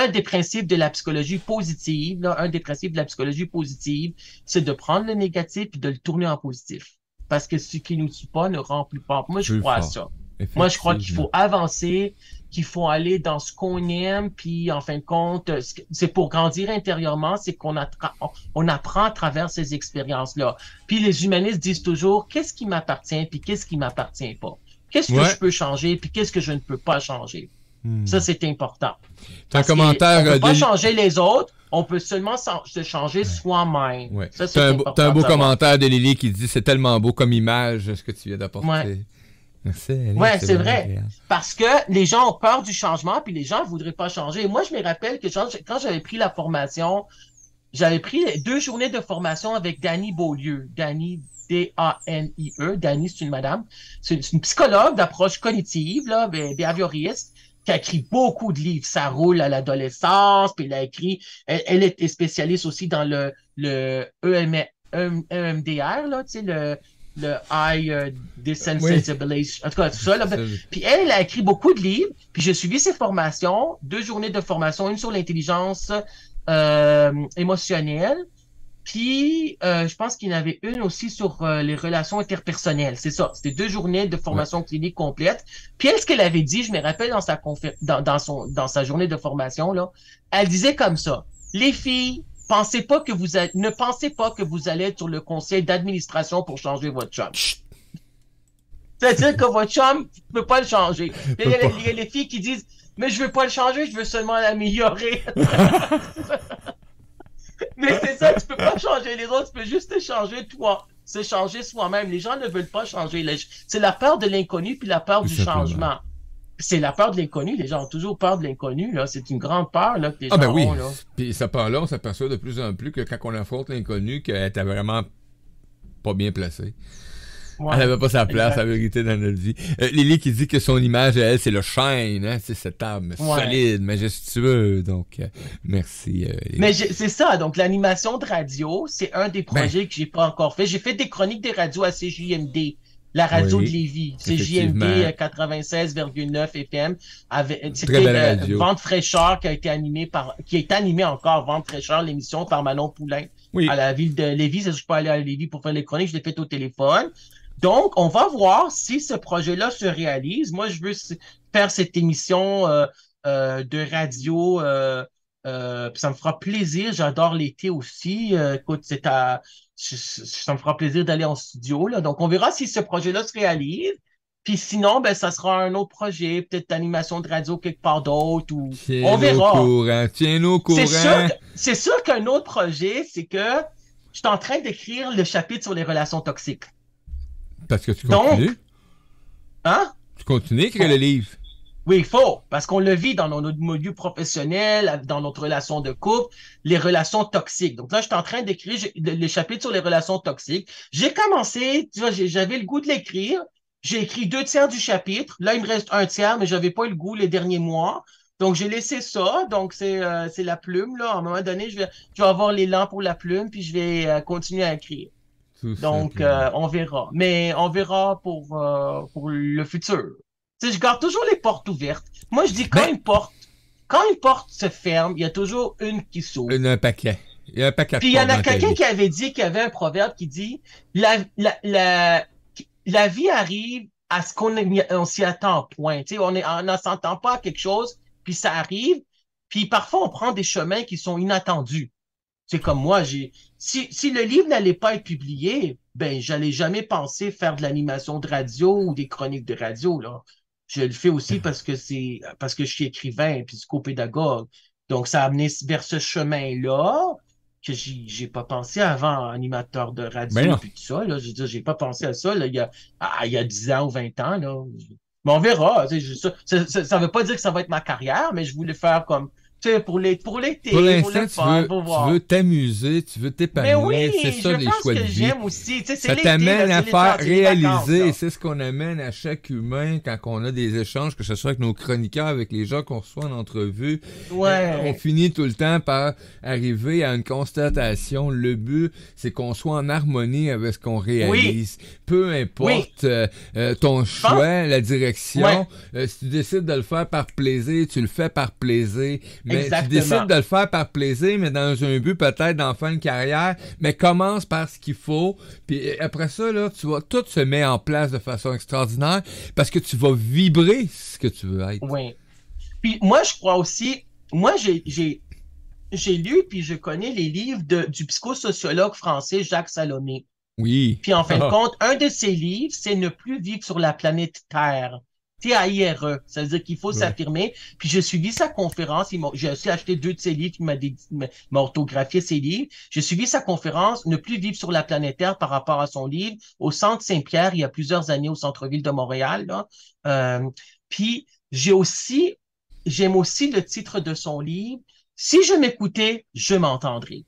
des principes de la psychologie positive. Là, un des principes de la psychologie positive, c'est de prendre le négatif et de le tourner en positif. Parce que ce qui nous tue pas ne rend plus fort. Moi, je crois à ça. Moi, je crois qu'il faut avancer, qu'il faut aller dans ce qu'on aime, puis en fin de compte, c'est pour grandir intérieurement, c'est qu'on apprend à travers ces expériences-là. Puis les humanistes disent toujours, qu'est-ce qui m'appartient, puis qu'est-ce qui m'appartient pas? Qu'est-ce que je peux changer, puis qu'est-ce que je ne peux pas changer? Ça, c'est important. Un commentaire. On ne peut pas changer les autres, on peut seulement se changer soi-même. Ouais. Ça, c'est important. T'as un beau commentaire de Lily qui dit, c'est tellement beau comme image, ce que tu viens d'apporter. Merci, c'est vrai. Parce que les gens ont peur du changement, puis les gens ne voudraient pas changer. Moi, je me rappelle que quand j'avais pris la formation, j'avais pris 2 journées de formation avec Dany Beaulieu. Dany, D-A-N-I-E. Dany, c'est une madame. C'est une psychologue d'approche cognitive, là, behavioriste, qui a écrit beaucoup de livres. Ça roule à l'adolescence, puis elle a écrit... Elle était spécialiste aussi dans le EMDR, là, tu sais, le High Desensitization, en tout cas, tout ça. Là. Puis elle a écrit beaucoup de livres, puis j'ai suivi ses formations, 2 journées de formation, une sur l'intelligence émotionnelle, puis je pense qu'il y en avait une aussi sur les relations interpersonnelles, c'est ça. C'était 2 journées de formation clinique complète. Puis elle, ce qu'elle avait dit, je me rappelle dans sa journée de formation, là, elle disait comme ça, les filles, ne pensez pas que vous allez être sur le conseil d'administration pour changer votre chum. C'est-à-dire que votre chum, tu ne peux pas le changer. Il y a les filles qui disent, mais je veux pas le changer, je veux seulement l'améliorer. Mais c'est ça, tu peux pas changer les autres, tu peux juste te changer toi, se changer soi-même. Les gens ne veulent pas changer. C'est la peur de l'inconnu puis la peur du changement. C'est la peur de l'inconnu. Les gens ont toujours peur de l'inconnu. Là, c'est une grande peur là, que les gens ont. Là. Puis cette peur-là, on s'aperçoit de plus en plus que quand on affronte l'inconnu, qu'elle était vraiment pas bien placée. Ouais, elle n'avait pas sa place, la vérité, dans notre vie. Lily qui dit que son image à elle, c'est le shine, hein, c'est cet arbre solide, majestueux. Donc, merci. Mais c'est ça. Donc, l'animation de radio, c'est un des projets que j'ai pas encore fait. J'ai fait des chroniques des radios à CJMD, la radio de Lévis. CJMD 96,9 FM. C'était Vente fraîcheur qui est animé encore, Vente fraîcheur, l'émission par Manon Poulain. À la ville de Lévis. Je peux aller à Lévis pour faire les chroniques. Je l'ai fait au téléphone. Donc, on va voir si ce projet-là se réalise. Moi, je veux faire cette émission de radio. Ça me fera plaisir. J'adore l'été aussi. Écoute, ça me fera plaisir d'aller en studio. Là. Donc, on verra si ce projet-là se réalise. Puis sinon, ben, ça sera un autre projet, peut-être d'animation de radio quelque part d'autre. On verra. Tiens-nous au courant. C'est sûr qu'un autre projet, c'est que je suis en train d'écrire le chapitre sur les relations toxiques. Parce que tu continues. Donc, hein? Tu continues à écrire le livre. Oui, il faut, parce qu'on le vit dans notre milieu professionnel, dans notre relation de couple, les relations toxiques. Donc là, je suis en train d'écrire le chapitre sur les relations toxiques. J'ai commencé, tu vois, j'avais le goût de l'écrire. J'ai écrit 2/3 du chapitre. Là, il me reste 1/3, mais j'avais pas eu le goût les derniers mois. Donc, j'ai laissé ça. Donc, c'est la plume, là. À un moment donné, je vais avoir l'élan pour la plume, puis je vais continuer à écrire. Donc, on verra. Mais on verra pour le futur. Tu sais, je garde toujours les portes ouvertes. Moi, je dis quand une porte se ferme, il y a toujours une qui s'ouvre. Un paquet. Il y a un paquet. Puis il y en a quelqu'un qui avait dit qu'il y avait un proverbe qui dit la vie arrive à ce qu'on s'y attend point. Tu sais, on ne s'entend pas à quelque chose, puis ça arrive. Puis parfois, on prend des chemins qui sont inattendus. C'est comme moi, si le livre n'allait pas être publié, ben, j'allais jamais penser faire de l'animation de radio ou des chroniques de radio, là. Je le fais aussi parce que je suis écrivain et psychopédagogue. Donc, ça a amené vers ce chemin-là que j'ai pas pensé avant, animateur de radio puis tout ça, là. Je veux dire, j'ai pas pensé à ça, là, il y a 10 ans ou 20 ans, là. Mais on verra. Ça veut pas dire que ça va être ma carrière, mais je voulais faire comme, tu sais, pour l'été, pour l'instant, tu veux t'amuser, tu veux t'épanouir, oui, c'est ça les choix de vie. J'aime aussi. Ça t'amène à faire réaliser, et c'est ce qu'on amène à chaque humain quand on a des échanges, que ce soit avec nos chroniqueurs, avec les gens qu'on reçoit en entrevue. On finit tout le temps par arriver à une constatation. Le but, c'est qu'on soit en harmonie avec ce qu'on réalise. Peu importe ton choix, la direction. Si tu décides de le faire par plaisir, tu le fais par plaisir. Mais tu décides de le faire par plaisir, mais dans un but peut-être d'en faire une carrière, mais commence par ce qu'il faut, puis après ça, là, tu vois, tout se met en place de façon extraordinaire, parce que tu vas vibrer ce que tu veux être. Oui. Puis moi, je crois aussi, j'ai lu, puis je connais les livres du psychosociologue français Jacques Salomé. Oui. Puis en fin de compte, un de ses livres, c'est Ne plus vivre sur la planète Terre. T-A-I-R-E. Ça veut dire qu'il faut s'affirmer. Puis j'ai suivi sa conférence. J'ai aussi acheté 2 de ses livres. Il m'a orthographié ses livres. J'ai suivi sa conférence Ne plus vivre sur la planète Terre par rapport à son livre au Centre Saint-Pierre il y a plusieurs années au centre-ville de Montréal. Là. Puis j'aime aussi le titre de son livre. Si je m'écoutais, je m'entendrais.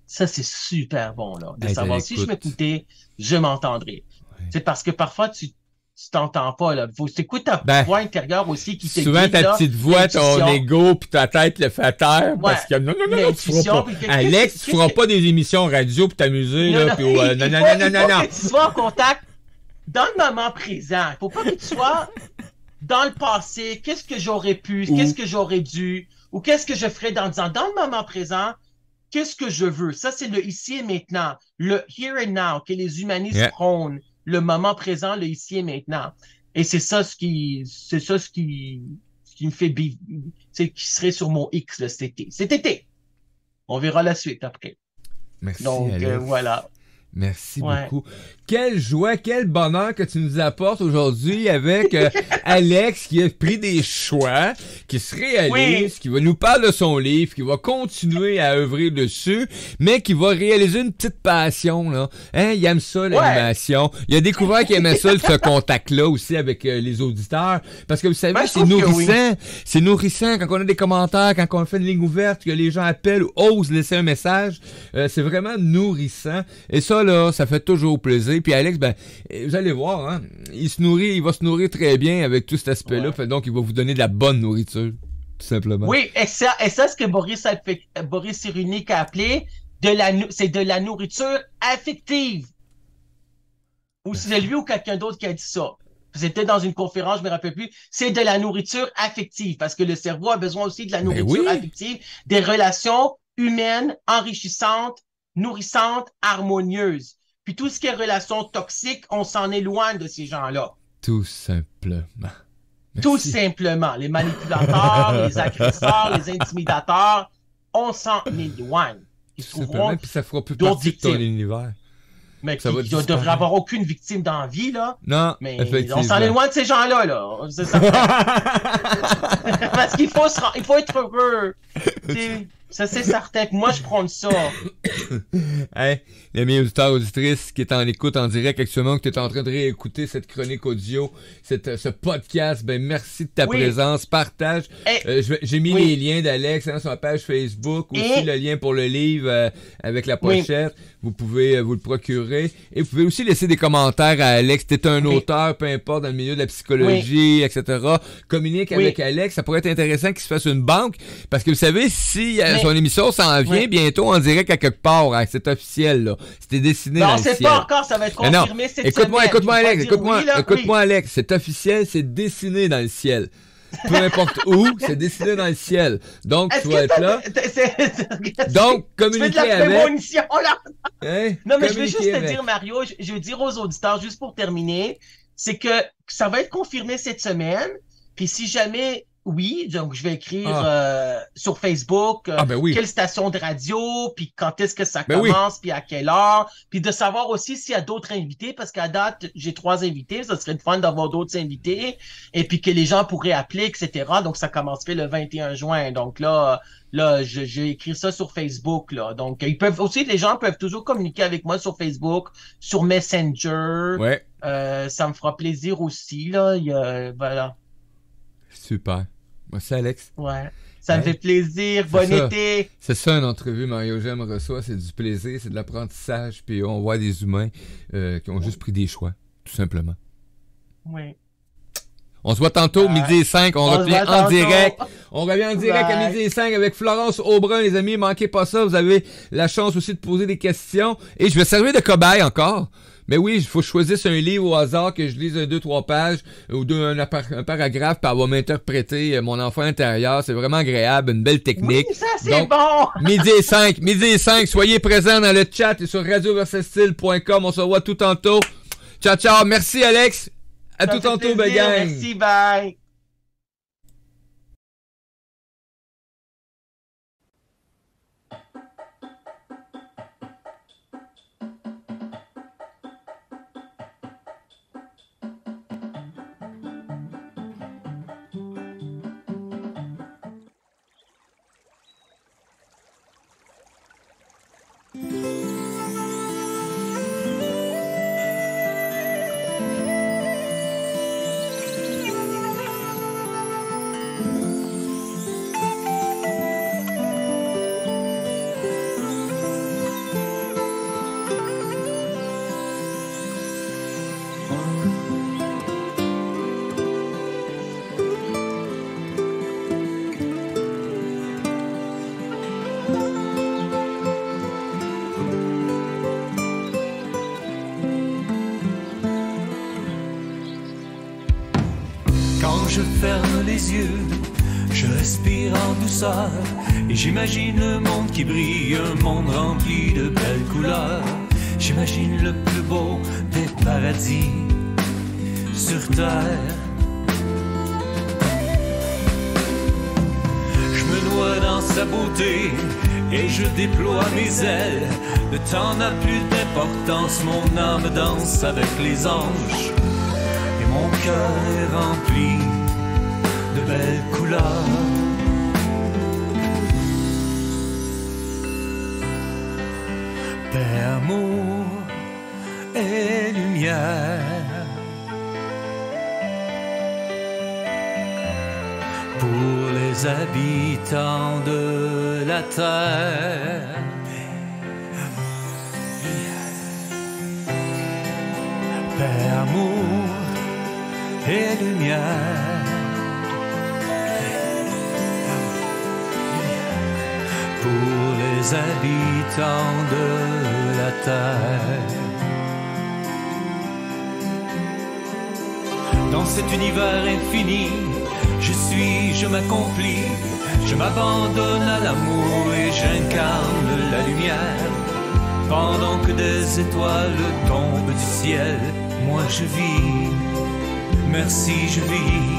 Ça, c'est super bon, là. De savoir si je m'écoutais, je m'entendrais. C'est parce que parfois, tu t'entends pas, là. Faut t'écouter ta voix intérieure aussi qui te souvent, guide, ta petite voix, ton ego, puis ta tête le fait à terre, parce que non, tu feras pas. Alex, tu feras pas des émissions radio pour t'amuser, là, puis non. Que tu sois en contact dans le moment présent. Faut pas que tu sois dans le passé. Qu'est-ce que j'aurais pu, qu'est-ce que j'aurais dû, ou qu'est-ce que je ferais dans le moment présent. Qu'est-ce que je veux? Ça, c'est le ici et maintenant. Le here and now, que les humanistes prônent. Le moment présent, le ici et maintenant. Et c'est ça ce qui me fait qui serait sur mon X, là, cet été. on verra la suite après. Merci, Donc, Alex. voilà. Merci beaucoup. Quelle joie, quel bonheur que tu nous apportes aujourd'hui avec Alex qui a pris des choix, qui se réalise, qui va nous parler de son livre, qui va continuer à œuvrer dessus, mais qui va réaliser une petite passion, là. Hein, il aime ça, l'animation. Il a découvert qu'il aimait ça, ce contact-là aussi avec les auditeurs. Parce que vous savez, c'est nourrissant. C'est nourrissant quand on a des commentaires, quand on fait une ligne ouverte, que les gens appellent ou osent laisser un message. C'est vraiment nourrissant. Et ça, là, ça fait toujours plaisir. Puis Alex, ben, vous allez voir, hein, il va se nourrir très bien avec tout cet aspect-là. Fait donc, il va vous donner de la bonne nourriture, tout simplement. Oui, et ça, ce que Boris Cyrulnik a appelé, c'est de la nourriture affective. Ou c'est lui ou quelqu'un d'autre qui a dit ça. C'était dans une conférence, je me rappelle plus. C'est de la nourriture affective, parce que le cerveau a besoin aussi de la nourriture affective, des relations humaines enrichissantes, nourrissantes, harmonieuses. Puis tout ce qui est relations toxiques, on s'en éloigne de ces gens-là. Tout simplement. Merci. Tout simplement. Les manipulateurs, les agresseurs, les intimidateurs, on s'en éloigne. Ils trouveront puis ça fera plus partie de ton univers. Mais il ne devrait avoir aucune victime dans la vie, là. Non, mais on s'en éloigne de ces gens-là, là. C'est ça. Parce qu'il faut être heureux. Ça, c'est certain que moi, je prends ça. Hey, les amis auditeurs, auditrices qui est en écoute en direct actuellement, que tu es en train de réécouter cette chronique audio, ce podcast, ben merci de ta présence, partage. J'ai mis les liens d'Alex sur ma page Facebook, aussi le lien pour le livre avec la pochette. Vous pouvez vous le procurer. Et vous pouvez aussi laisser des commentaires à Alex. T'es un auteur, peu importe, dans le milieu de la psychologie, etc. Communique avec Alex. Ça pourrait être intéressant qu'il se fasse une banque. Parce que vous savez, si son émission s'en vient bientôt en direct à quelque part, hein, c'est officiel, là. C'était dessiné dans le ciel. Non, c'est pas encore, ça va être confirmé cette semaine. Écoute-moi, Alex. C'est officiel, c'est dessiné dans le ciel. Peu importe où, c'est dessiné dans le ciel. Donc, tu vas être là. Donc, communiquer avec. Tu fais de la prémonition, là. Hein? Non, mais je veux juste te dire, Mario, je veux dire aux auditeurs, juste pour terminer, c'est que ça va être confirmé cette semaine. Puis si jamais, donc je vais écrire sur Facebook quelle station de radio, puis quand est-ce que ça commence, puis à quelle heure, puis de savoir aussi s'il y a d'autres invités, parce qu'à date, j'ai 3 invités, ça serait le fun d'avoir d'autres invités, et puis que les gens pourraient appeler, etc. Donc, ça commencerait le 21 juin. Donc là, j'ai écrit ça sur Facebook, là. Donc, les gens peuvent toujours communiquer avec moi sur Facebook, sur Messenger. Ouais. Ça me fera plaisir aussi, là. Voilà. Super. Merci, Alex. Ouais. Ça me fait plaisir. Bon été. C'est ça, une entrevue. Mario Jem reçoit. C'est du plaisir, c'est de l'apprentissage. Puis on voit des humains qui ont juste pris des choix, tout simplement. Oui. On se voit tantôt, midi et 5. On revient en direct. On revient en direct à midi et 5 avec Florence Aubrin, les amis. Manquez pas ça. Vous avez la chance aussi de poser des questions. Et je vais servir de cobaye encore. Mais oui, il faut choisir un livre au hasard, que je lise 2-3 pages ou un paragraphe, puis elle va m'interpréter mon enfant intérieur. C'est vraiment agréable, une belle technique. Oui, ça, c'est bon! Midi et 5, soyez présents dans le chat et sur radioversatile.com. On se revoit tout tantôt. Ciao, ciao. Merci, Alex. À tout tantôt, bye gang. Merci, bye. Je ferme les yeux, je respire en douceur et j'imagine le monde qui brille, un monde rempli de belles couleurs. J'imagine le plus beau des paradis sur terre. Je me noie dans sa beauté et je déploie mes ailes. Le temps n'a plus d'importance, mon âme danse avec les anges et mon cœur est rempli de belles couleurs. Paix, amour et lumière, pour les habitants de la terre. Paix, amour et lumière, pour les habitants de la terre. Dans cet univers infini, je m'accomplis, je m'abandonne à l'amour et j'incarne la lumière. Pendant que des étoiles tombent du ciel, moi je vis, merci je vis.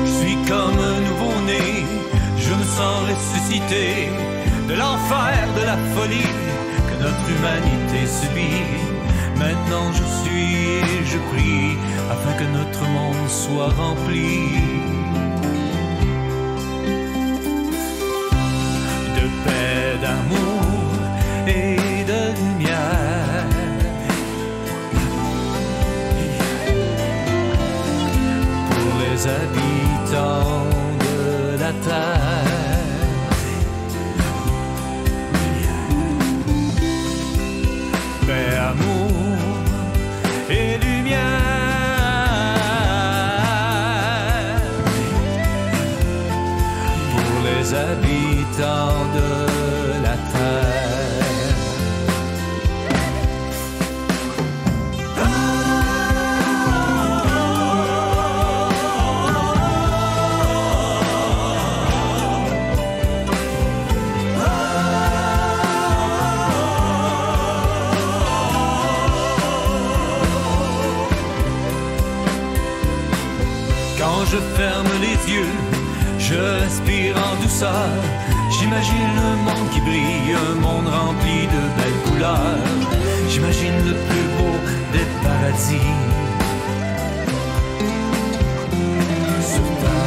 Je suis comme un nouveau-né, je me sens ressuscité de l'enfer, de la folie que notre humanité subit. Maintenant je suis et je prie afin que notre monde soit rempli de paix, d'amour et de lumière. Pour les habitants de la terre. Paix, amour et lumière, pour les habitants de la terre. Je ferme les yeux, je respire en douceur. J'imagine le monde qui brille, un monde rempli de belles couleurs. J'imagine le plus beau des paradis sur terre.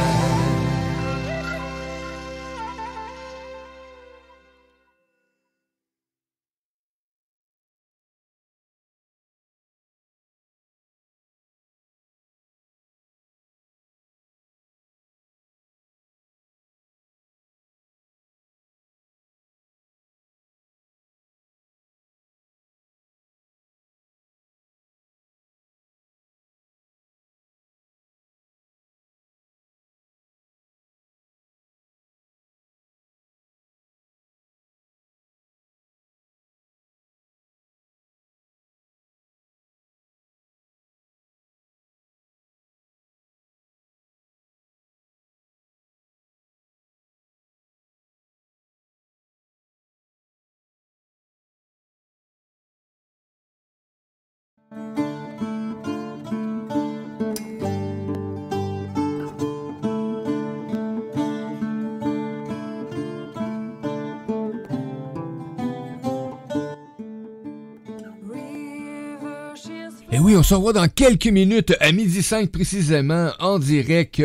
Et oui, on se revoit dans quelques minutes, à 12h05 précisément, en direct,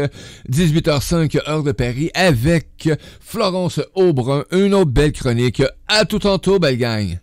18h05 heure de Paris, avec Florence Aubrun, une autre belle chronique. À tout tantôt, belle gang!